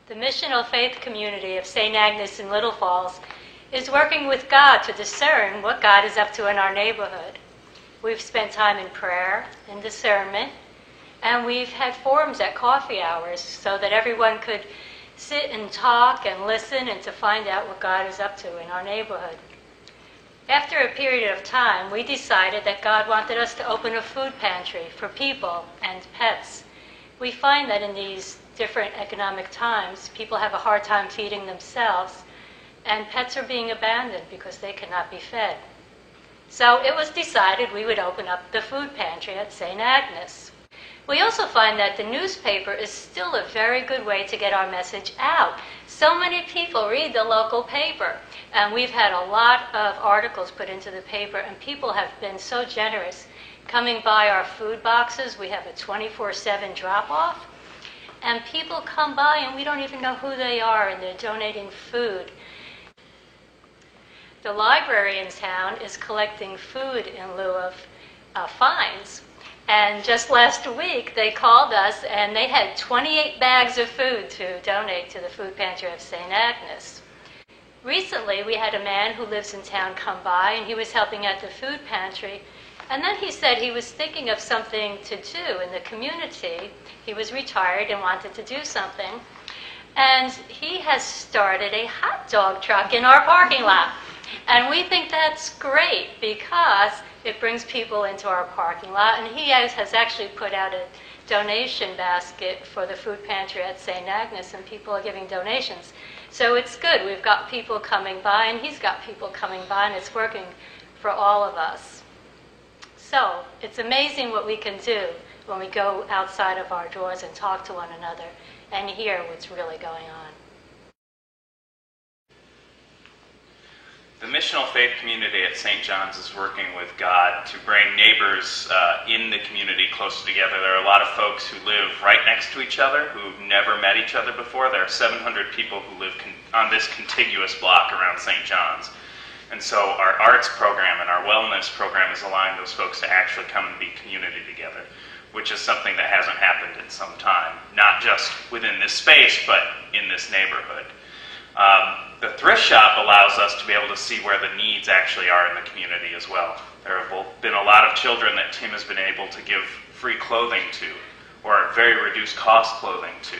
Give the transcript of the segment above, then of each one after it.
The Missional faith community of St. Agnes in Little Falls is working with God to discern what God is up to in our neighborhood. We've spent time in prayer and discernment, and we've had forums at coffee hours so that everyone could sit and talk and listen and to find out what God is up to in our neighborhood. After a period of time, we decided that God wanted us to open a food pantry for people and pets. We find that in these different economic times, people have a hard time feeding themselves, and pets are being abandoned because they cannot be fed. So it was decided we would open up the food pantry at St. Agnes. We also find that the newspaper is still a very good way to get our message out. So many people read the local paper, and we've had a lot of articles put into the paper, and people have been so generous coming by our food boxes. We have a 24/7 drop-off, and people come by and we don't even know who they are, and they're donating food. The library in town is collecting food in lieu of fines. And just last week, they called us, and they had 28 bags of food to donate to the food pantry of St. Agnes. Recently, we had a man who lives in town come by, and he was helping at the food pantry. And then he said he was thinking of something to do in the community. He was retired and wanted to do something. And he has started a hot dog truck in our parking lot. And we think that's great because it brings people into our parking lot. And he has actually put out a donation basket for the food pantry at St. Agnes, and people are giving donations. So it's good. We've got people coming by, and he's got people coming by, and it's working for all of us. So it's amazing what we can do when we go outside of our doors and talk to one another and hear what's really going on. The Missional faith community at St. John's is working with God to bring neighbors in the community closer together. There are a lot of folks who live right next to each other who've never met each other before. There are 700 people who live on this contiguous block around St. John's. And so our arts program and our wellness program is allowing those folks to actually come and be community together, which is something that hasn't happened in some time, not just within this space, but in this neighborhood. The thrift shop allows us to be able to see where the needs actually are in the community as well. There have been a lot of children that Tim has been able to give free clothing to, or very reduced cost clothing to.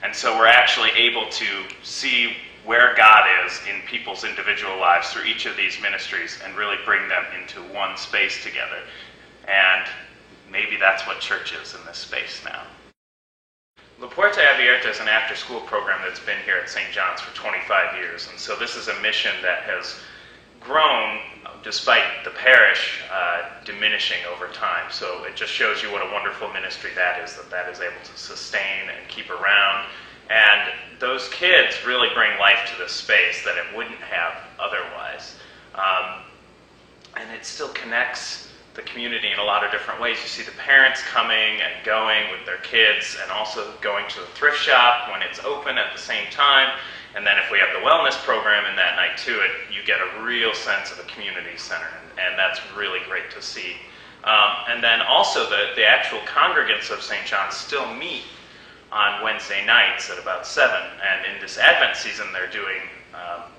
And so we're actually able to see where God is in people's individual lives through each of these ministries and really bring them into one space together. And maybe that's what church is in this space now. La Puerta Abierta is an after-school program that's been here at St. John's for 25 years. And so this is a mission that has grown despite the parish diminishing over time. So it just shows you what a wonderful ministry that is able to sustain and keep around. And those kids really bring life to this space that it wouldn't have otherwise. And it still connects the community in a lot of different ways. You see the parents coming and going with their kids, and also going to the thrift shop when it's open at the same time. And then if we have the wellness program in that night too, you get a real sense of a community center, and that's really great to see. And then also the actual congregants of St. John's still meet on Wednesday nights at about 7. And in this Advent season, they're doing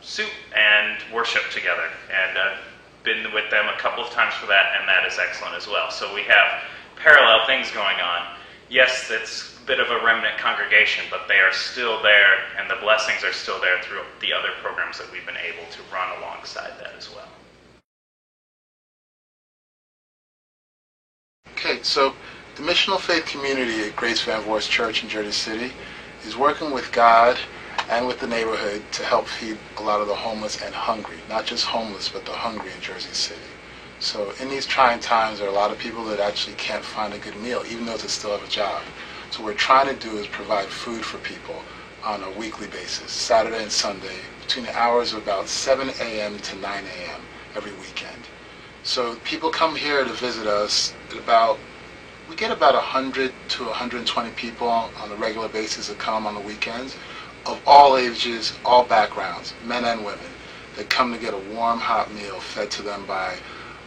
soup and worship together. And been with them a couple of times for that, and that is excellent as well. So we have parallel things going on. Yes, it's a bit of a remnant congregation, but they are still there, and the blessings are still there through the other programs that we've been able to run alongside that as well. Okay, so the Missional faith community at Church Van Vorst Church in Jersey City is working with God and with the neighborhood to help feed a lot of the homeless and hungry. Not just homeless, but the hungry in Jersey City. So in these trying times, there are a lot of people that actually can't find a good meal, even though they still have a job. So what we're trying to do is provide food for people on a weekly basis, Saturday and Sunday, between the hours of about 7 a.m. to 9 a.m. every weekend. So people come here to visit us at we get about 100 to 120 people on a regular basis that come on the weekends, of all ages, all backgrounds, men and women, that come to get a warm, hot meal fed to them by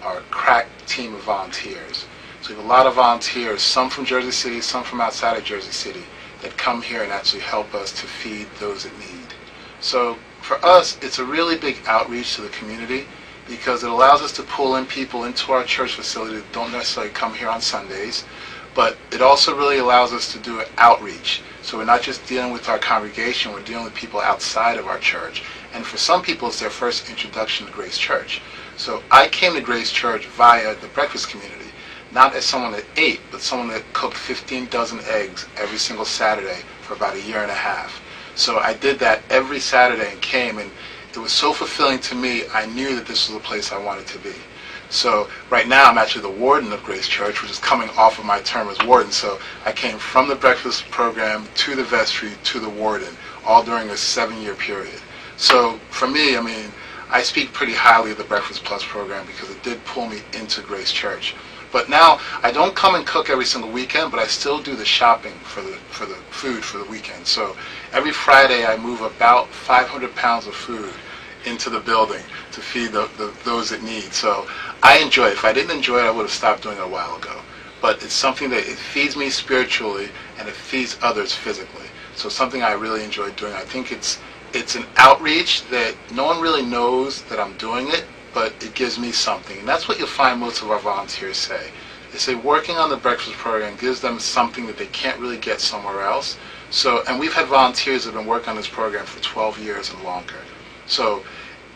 our crack team of volunteers. So we have a lot of volunteers, some from Jersey City, some from outside of Jersey City, that come here and actually help us to feed those in need. So for us, it's a really big outreach to the community because it allows us to pull in people into our church facility that don't necessarily come here on Sundays, but it also really allows us to do an outreach. So we're not just dealing with our congregation, we're dealing with people outside of our church. And for some people, it's their first introduction to Grace Church. So I came to Grace Church via the breakfast community, not as someone that ate, but someone that cooked 15 dozen eggs every single Saturday for about a year and a half. So I did that every Saturday and came, and it was so fulfilling to me. I knew that this was the place I wanted to be. So right now I'm actually the warden of Grace Church, which is coming off of my term as warden. So I came from the breakfast program to the vestry to the warden, all during a 7-year period. So for me, I mean, I speak pretty highly of the Breakfast Plus program because it did pull me into Grace Church. But now I don't come and cook every single weekend, but I still do the shopping for the food for the weekend. So every Friday I move about 500 pounds of food into the building to feed those that need. So I enjoy it. If I didn't enjoy it, I would have stopped doing it a while ago. But it's something that it feeds me spiritually and it feeds others physically. So it's something I really enjoy doing. I think it's an outreach that no one really knows that I'm doing it, but it gives me something. And that's what you'll find most of our volunteers say. They say working on the breakfast program gives them something that they can't really get somewhere else. So, and we've had volunteers that have been working on this program for 12 years and longer. So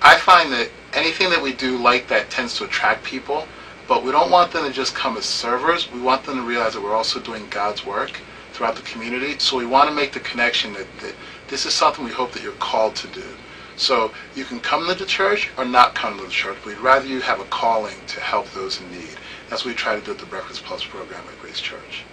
I find that anything that we do like that tends to attract people, but we don't want them to just come as servers. We want them to realize that we're also doing God's work throughout the community. So we want to make the connection that this is something we hope that you're called to do. So you can come to the church or not come to the church. We'd rather you have a calling to help those in need. That's what we try to do at the Breakfast Plus program at Grace Church.